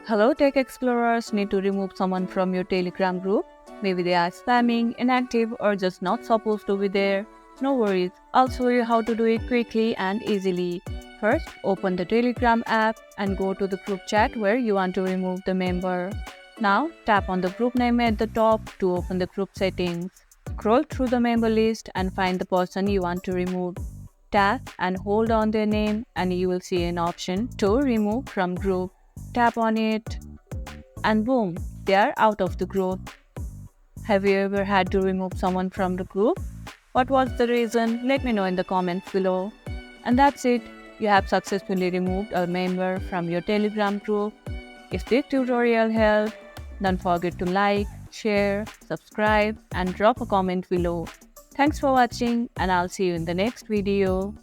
Hello Tech Explorers, need to remove someone from your Telegram group? Maybe they are spamming, inactive, or just not supposed to be there? No worries, I'll show you how to do it quickly and easily. First, open the Telegram app and go to the group chat where you want to remove the member. Now, tap on the group name at the top to open the group settings. Scroll through the member list and find the person you want to remove. Tap and hold on their name and you will see an option to remove from group. Tap on it and boom, they are out of the group. Have you ever had to remove someone from the group? What was the reason? Let me know in the comments below. And that's it. You have successfully removed a member from your Telegram group. If this tutorial helped, don't forget to like, share, subscribe and drop a comment below. Thanks for watching and I'll see you in the next video.